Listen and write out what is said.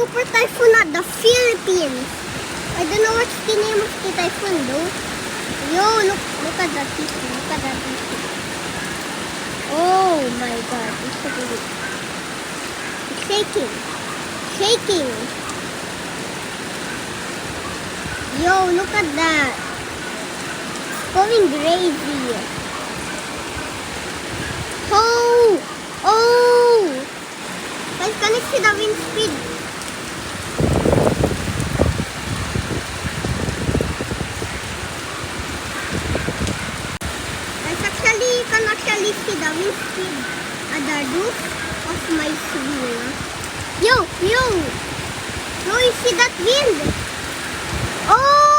super typhoon at the Philippines. I don't know what's the name of the typhoon though. Yo, look at that typhoon. Look at that typhoon. Oh my god, it's so big. It's shaking. Shaking. Yo, look at that. It's going crazy. Oh! Oh! Guys, can you see the wind speed? Guys, actually, you can actually see the wind speed at the roof of my swing. Yo! Yo! Yo, you see that wind? Oh!